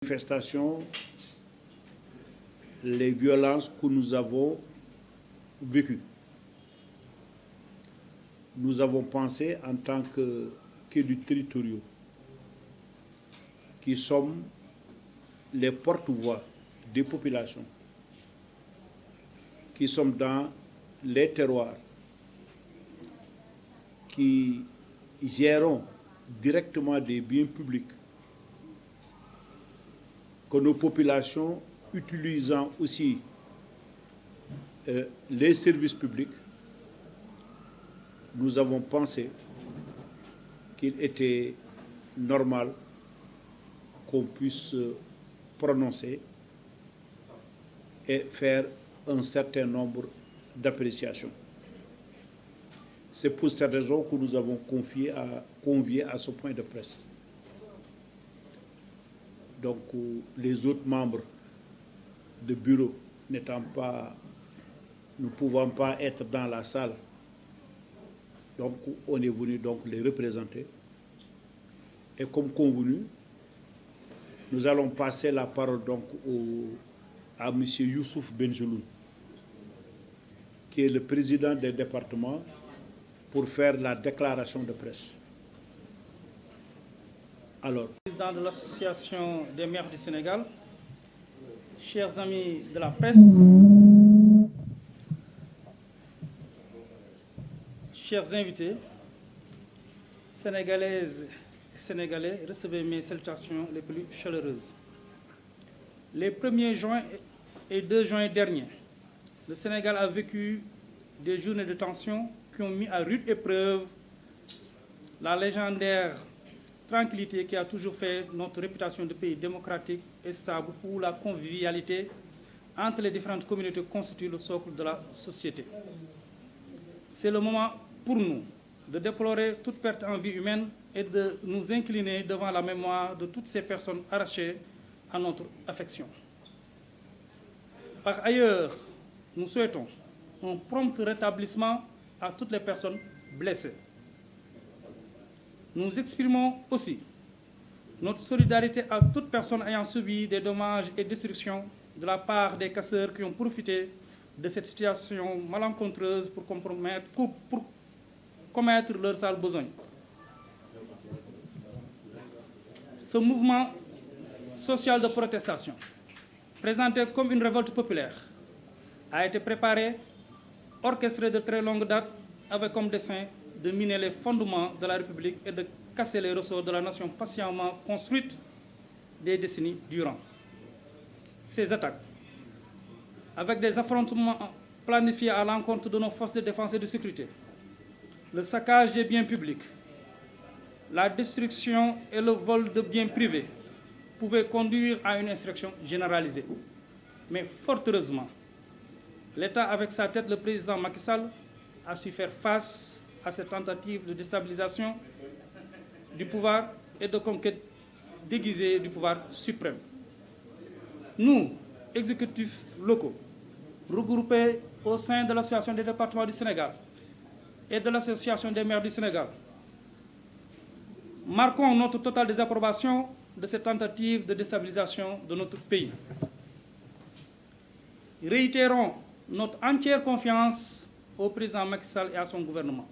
Manifestations, les violences que nous avons vécues. Nous avons pensé en tant qu'élus territoriaux, qui sommes les porte-voix des populations, qui sommes dans les terroirs, qui gérons directement des biens publics, que nos populations, utilisant aussi les services publics, nous avons pensé qu'il était normal qu'on puisse prononcer et faire un certain nombre d'appréciations. C'est pour cette raison que nous avons convié à ce point de presse. Donc, les autres membres de bureau ne pouvant pas être dans la salle, donc on est venu donc les représenter. Et comme convenu, nous allons passer la parole donc à M. Youssouf Benjeloun, qui est le président des départements, pour faire la déclaration de presse. Alors, président de l'Association des maires du Sénégal, chers amis de la presse, chers invités, sénégalaises et sénégalais, recevez mes salutations les plus chaleureuses. Les 1er juin et 2 juin derniers, le Sénégal a vécu des journées de tension qui ont mis à rude épreuve la légendaire tranquillité qui a toujours fait notre réputation de pays démocratique et stable où la convivialité entre les différentes communautés constitue le socle de la société. C'est le moment pour nous de déplorer toute perte en vie humaine et de nous incliner devant la mémoire de toutes ces personnes arrachées à notre affection. Par ailleurs, nous souhaitons un prompt rétablissement à toutes les personnes blessées. Nous exprimons aussi notre solidarité à toute personne ayant subi des dommages et destructions de la part des casseurs qui ont profité de cette situation malencontreuse pour commettre leur sale besogne. Ce mouvement social de protestation, présenté comme une révolte populaire, a été préparé, orchestré de très longue date, avec comme dessein de miner les fondements de la République et de casser les ressorts de la nation patiemment construite des décennies durant. Ces attaques, avec des affrontements planifiés à l'encontre de nos forces de défense et de sécurité, le saccage des biens publics, la destruction et le vol de biens privés pouvaient conduire à une insurrection généralisée. Mais fort heureusement, l'État, avec sa tête, le président Macky Sall, a su faire face à cette tentative de déstabilisation du pouvoir et de conquête déguisée du pouvoir suprême. Nous, exécutifs locaux, regroupés au sein de l'Association des départements du Sénégal et de l'Association des maires du Sénégal, marquons notre totale désapprobation de cette tentative de déstabilisation de notre pays. Réitérons notre entière confiance au président Macky Sall et à son gouvernement.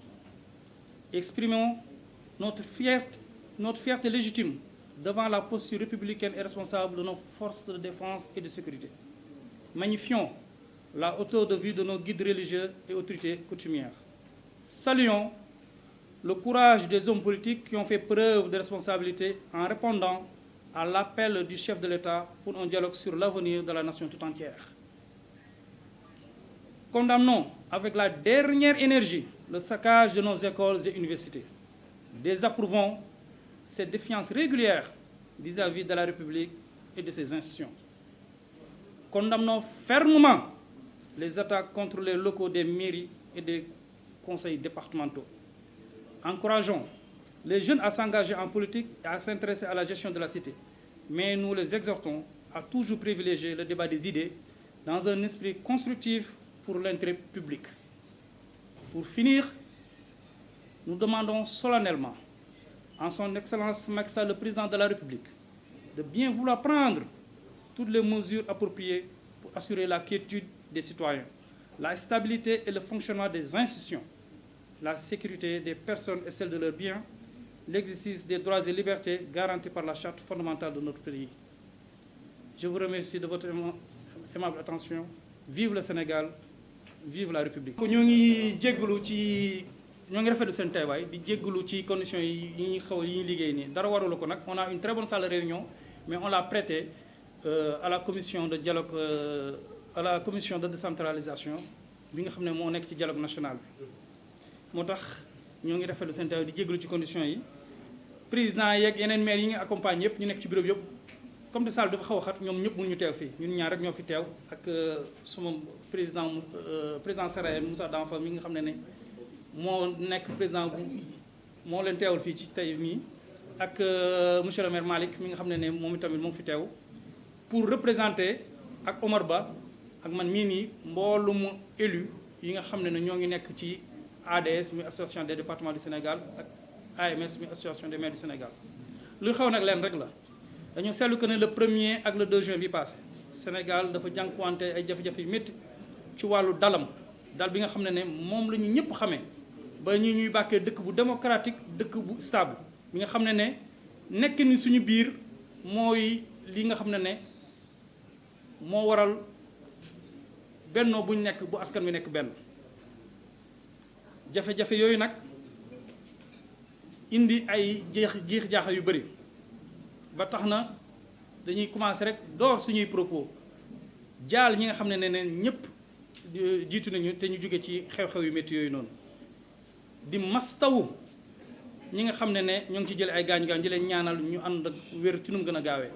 Exprimons notre fierté légitime devant la posture républicaine et responsable de nos forces de défense et de sécurité. Magnifions la hauteur de vue de nos guides religieux et autorités coutumières. Saluons le courage des hommes politiques qui ont fait preuve de responsabilité en répondant à l'appel du chef de l'État pour un dialogue sur l'avenir de la nation tout entière. Condamnons avec la dernière énergie le saccage de nos écoles et universités. Désapprouvons cette défiance régulière vis-à-vis de la République et de ses institutions. Condamnons fermement les attaques contre les locaux des mairies et des conseils départementaux. Encourageons les jeunes à s'engager en politique et à s'intéresser à la gestion de la cité. Mais nous les exhortons à toujours privilégier le débat des idées dans un esprit constructif pour l'intérêt public. Pour finir, nous demandons solennellement en son Excellence Macky Sall, le président de la République, de bien vouloir prendre toutes les mesures appropriées pour assurer la quiétude des citoyens, la stabilité et le fonctionnement des institutions, la sécurité des personnes et celle de leurs biens, l'exercice des droits et libertés garantis par la charte fondamentale de notre pays. Je vous remercie de votre aimable attention. Vive le Sénégal, vive la République. ñoo ngi rafetlu seen teewaay di jéggalu ci conditions yi ñuy liggéey nii dara warula ko nag. On a une très bonne salle de réunion, mais on l'a prêtée à la commission de dialogue, à la commission de décentralisation bi nga xam ne moo nekk ci dialogue national bi. moo tax ñoo ngi rafetlu seen teewaay di jéggalu ci conditions yi. président yeeg yeneen maire yi nga accompagne yëpp ñu nekk ci bureau bi yëpp comme de salle dafa xaw a xat ñoom ñëpp mënuñu teew fii ñun ñaar rek ñoo fi teew ak suma président Sarayen Moussa Danfa mi nga xam ne moo nekk président bu moo leen teewal fii ci tey nii ak monsieur le maire Malick mi nga xam ne moom itamit moo ngi fi teew pour représenter ak Omar Ba ak man mii nii mboolum élu yi nga xam ne ñoo ngi nekk ci ADS muy association des départements du Sénégal ak AMS muy association des maires du Sénégal. lu xew nag leen rek la dañoo seetlu que ne le 1er ak le 2 juin bi passé Sénégal dafa jànkuwante ay jafe-jafe yu métti ci wàllu dal bi nga xam ne moom la ñu ñëpp xamee ba ñuy bàkkee dëkk bu démocratique dëkk bu stable bi nga xam ne nekk ni suñu biir mooy li nga xam ne moo waral bennoo buñ nekk bu askan wi nekk benn jafe-jafe yooyu nag indi ay jiix jaaxa yu bëri ba tax na dañuy commencer rek door suñuy propos jaal ñi nga xam ne ñëpp jiitu nañu te ñu jóge ci xew-xew yu métti yooyu noonu di mastawu ñi nga xam ne ñoo ngi ci jële ay gaañ-gaañ di leen ñaanal ñu ànd ak wér ci nu mu gën a gaawee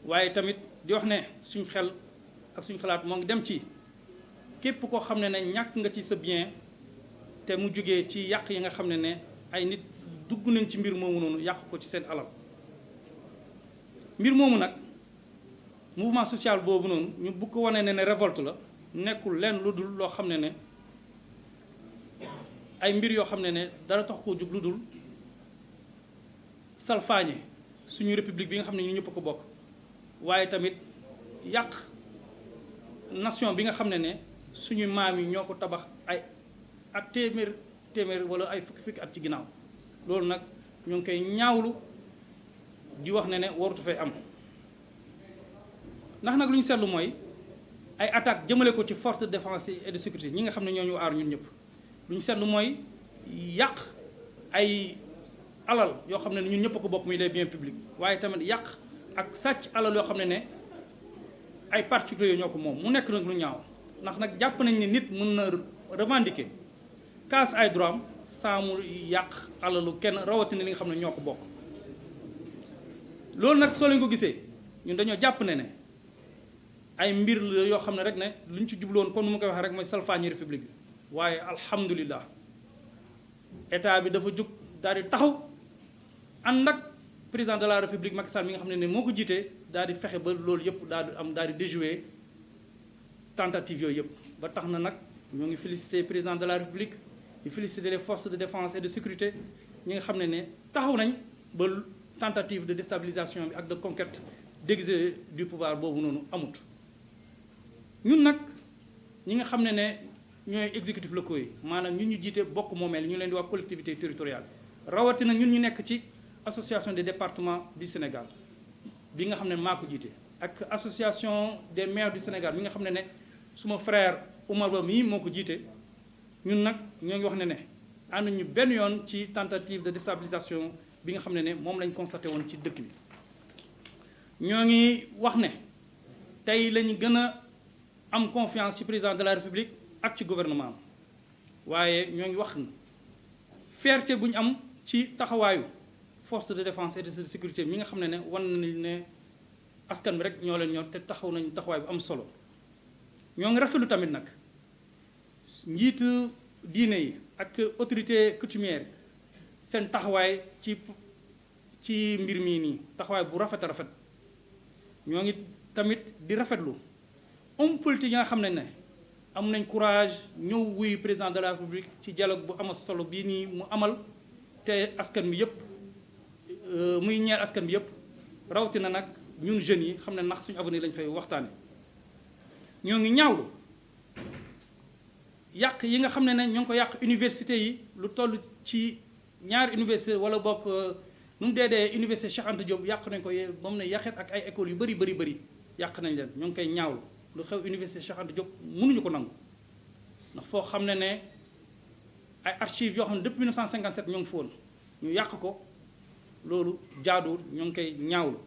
waaye tamit di wax ne suñ xel ak suñ xalaat moo ngi dem ci képp koo xam ne ñàkk nga ci sa bien te mu jógee ci yàq yi nga xam ne ay nit dugg nañ ci mbir moomu noonu yàq ko ci seen alal mbir moomu nag mouvement social boobu noonu ñu bu ko wane ne révolte la nekkul leen lu dul loo xam ne ay mbir yoo xam ne dara tax koo jug lu dul salfaañe suñu république bi nga xam ne ñu ñëpp ko bokk waaye tamit yàq nation bi nga xam ne suñu maam yi ñoo ko tabax ay at téeméer wala ay fukki at ci ginnaaw loolu nag ñoo ngi koy ñaawlu di wax ne warutu fay am ndax nag lu ñu seetlu mooy ay attaques jëmale ko ci force de défense et de sécurité ñi nga xam ne ñoo ñu aar ñun ñëpp lu ñu seetlu mooy yàq ay alal yoo xam ne ñun ñëpp ko bokk muy les biens publics waaye tamit yàq ak sàcc alal yoo xam ne ay particuliers ñoo ko moom mu nekk nag lu ñaaw ndax nag jàpp nañ ne nit mën na revendiquer casse ay droit am saa mu yàq alalu kenn rawatina li nga xam ne ñoo ko bokk loolu nag soo leen ko gisee ñun dañoo jàpp ne ay mbir la yoo xam ne rek ne lu ñu ci jubloon comme nu ma koy waxee rek mooy salfaañi république bi waaye alhamdulilah état bi dafa jóg daal di taxaw ànd ak président de la république Macky Sall mi nga xam ne moo ko jiitee daal di fexe ba loolu yëpp daal di déjouer tentative yooyu yëpp ba tax na nag ñoo ngi féliciter président de la république di féliciter les forces de défense et de sécurité ñi nga xam ne taxaw nañ ba tentative de déstabilisation bi ak de conquête d'exercice du pouvoir boobu noonu amut ñun nag ñi nga xam ne ñooy exécutif locaux yi maanaam ñun ñu jiite bokk moomeel ñu leen di wax collectivité territoriale rawatina ñun ñu nekk ci association des départements du Sénégal bi nga xam ne maa ko jiite ak association des maires du Sénégal bi nga xam ne suma frère Oumar Ba mii moo ko jiite ñun nag ñoo ngi wax ne ànduñu benn yoon ci tentative de déstabilisation bi nga xam ne moom lañ constaté woon ci dëkk bi ñoo ngi wax ne tey lañu gën a am confiance ci président de la République ak ci gouvernement am waaye ñoo ngi wax fierté bu ñu am ci taxawaayu force de défense et de sécurité mi nga xam ne wan nañu ne askan bi rek ñoo leen ñor te taxaw nañu taxawaay bu am solo ñoo ngi rafetlu tamit nag njiitu diine yi ak autorité coutumière seen taxawaay ci mbir mii nii taxawaay bu rafet a rafet ñoo ngi tamit di rafetlu homme politique yi nga xam ne am nañ courage ñëw wuy président de la République ci dialogue bu amal solo bii nii mu amal te askan bi yëpp muy ñeel askan bi yëpp rawatina nag ñun jeunes yi xam ne ndax suñu avenir lañ fay waxtaane ñoo ngi ñaawlu yàq yi nga xam ne ñoo ngi ko yàq université yi lu toll ci ñaari université wala bokk nu mu dee université Cheikh Anta Diop yàq nañ ko ba mu ne yaxet ak ay écoles yu bëri yàq nañ leen ñoo ngi koy ñaawlu lu xew université Cheikh Anta Diop mënuñu ko nangu ndax foo xam ne ay archives yoo xam ne depuis 1957 ñoo ngi fi woon ñu yàq ko loolu jaaduwul ñoo ngi koy ñaawlu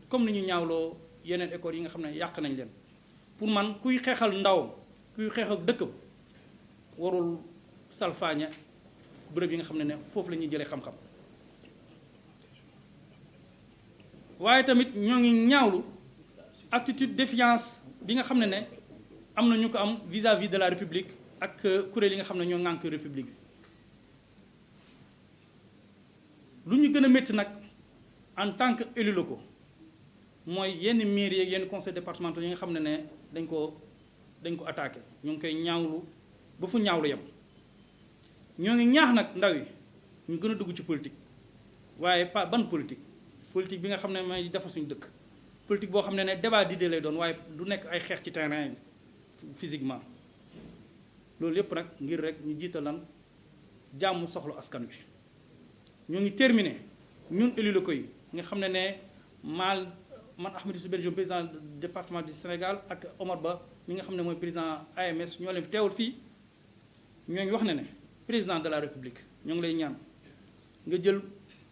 comme ni ñu ñaawloo yeneen écoles yi nga xam ne yàq nañ leen pour man kuy xeexal ndawam kuy xeexal dëkkam warul salfaaña bërëb yi nga xam ne foofu la ñuy jëlee xam-xam waaye tamit ñoo ngi ñaawlu attitude défiance bi nga xam ne am na ñu ko am vis-à-vis de la république ak kuréel yi nga xam ne ñoo ŋànk république bi lu ñu gën a métti nag en tant que élu locaux mooy yenn mairie yeeg yenn conseil départemental yi nga xam ne dañ ko attaqué ñu ngi koy ñaawlu ba fu ñaawlu yem ñoo ngi ñaax nag ndaw yi ñu gën a dugg ci politique waaye pas ban politique bi nga xam ne mooy defar suñu dëkk politique boo xam ne débat d'idées lay doon waaye du nekk ay xeex ci terrain physiquement loolu yëpp nag ngir rek ñu jiital lan jàmm soxla askan wi ñoo ngi terminé ñun élus locaux yi nga xam ne man Ahmadou Sow Bengelloune président du département du Sénégal ak Omar Ba mi nga xam ne mooy président AMS ñoo leen fi teewul fii ñoo ngi wax ne président de la république ñoo ngi lay ñaan nga jël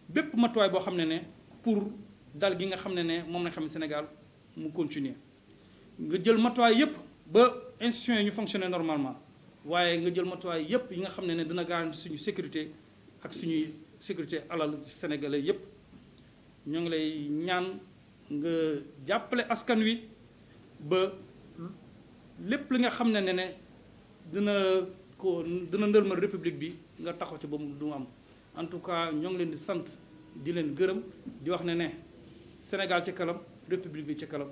bépp matuwaay boo xam ne pour dal gi nga xam ne moom na xam Sénégal mu continuer nga jël matuwaay yépp ba institutions yi ñu fonctionner normalement waaye nga jël matuwaay yépp yi nga xam ne dina garantir suñu sécurité ak suñuy sécurité alal sénégalais yépp ñoo ngi lay ñaan nga jàppale askan wi ba lépp li nga xam ne dina ndëlmal république bi nga taxaw ci ba mu du am en tout cas ñoo ngi leen di sant di leen gërëm di wax ne Sénégal ci kanam république bi ci kanam